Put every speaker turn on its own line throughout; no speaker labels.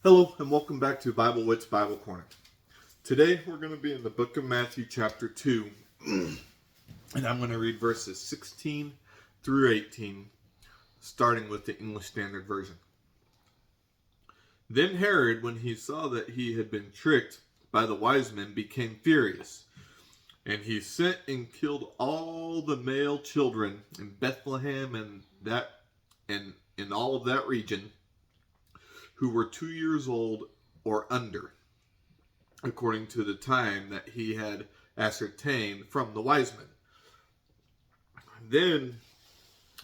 Hello and welcome back to Bible Wits Bible Corner. Today we're going to be in the book of Matthew chapter 2 and I'm going to read verses 16 through 18 starting with the English Standard Version. Then Herod, when he saw that he had been tricked by the wise men, became furious, and he sent and killed all the male children in Bethlehem and in all of that region who were 2 years old or under, according to the time that he had ascertained from the wise men. Then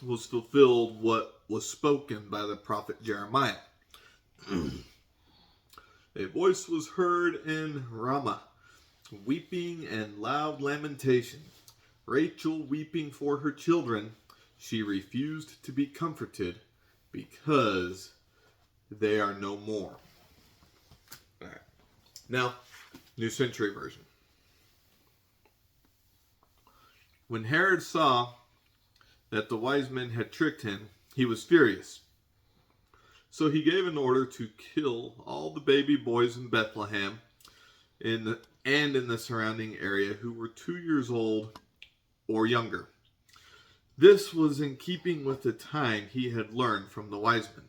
was fulfilled what was spoken by the prophet Jeremiah. A voice was heard in Ramah, weeping and loud lamentation. Rachel weeping for her children. She refused to be comforted because they are no more. All right. Now, New Century Version. When Herod saw that the wise men had tricked him, he was furious. So he gave an order to kill all the baby boys in Bethlehem and in the surrounding area who were 2 years old or younger. This was in keeping with the time he had learned from the wise men.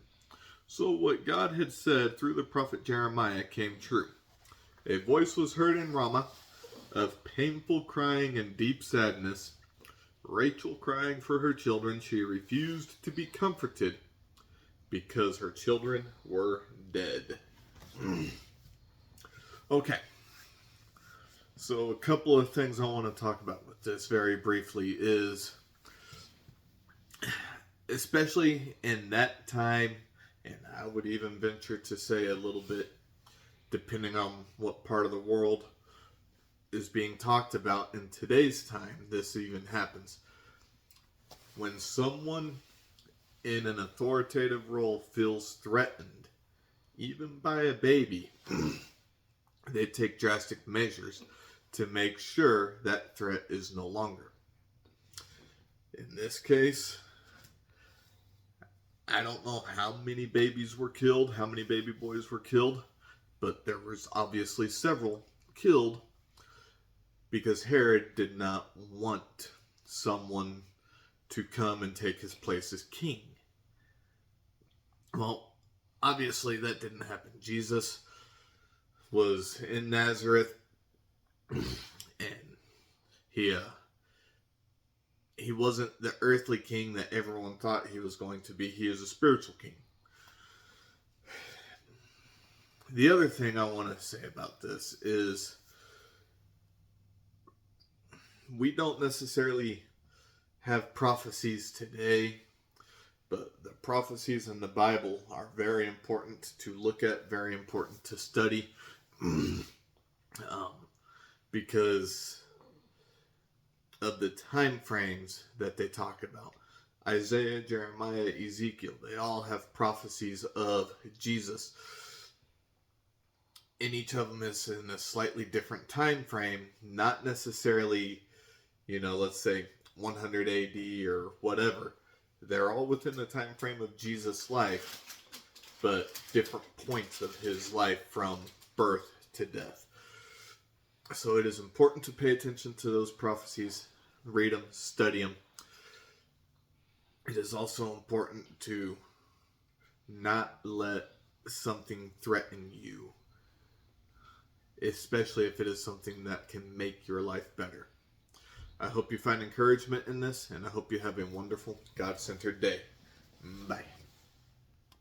So what God had said through the prophet Jeremiah came true. A voice was heard in Ramah of painful crying and deep sadness. Rachel crying for her children. She refused to be comforted because her children were dead. Okay. So a couple of things I want to talk about with this very briefly is, especially in that time, and I would even venture to say a little bit, depending on what part of the world is being talked about in today's time, this even happens. When someone in an authoritative role feels threatened, even by a baby, they take drastic measures to make sure that threat is no longer. In this case, I don't know how many babies were killed, how many baby boys were killed, but there was obviously several killed because Herod did not want someone to come and take his place as king. Well, obviously that didn't happen. Jesus was in Nazareth and he wasn't the earthly king that everyone thought he was going to be. He is a spiritual king. The other thing I want to say about this is we don't necessarily have prophecies today, but the prophecies in the Bible are very important to look at, very important to study, because of the time frames that they talk about. Isaiah, Jeremiah, Ezekiel, they all have prophecies of Jesus. And each of them is in a slightly different time frame, not necessarily, let's say 100 AD or whatever. They're all within the time frame of Jesus' life, but different points of his life from birth to death. So it is important to pay attention to those prophecies, read them, study them. It is also important to not let something threaten you, especially if it is something that can make your life better. I hope you find encouragement in this, and I hope you have a wonderful, God-centered day. Bye.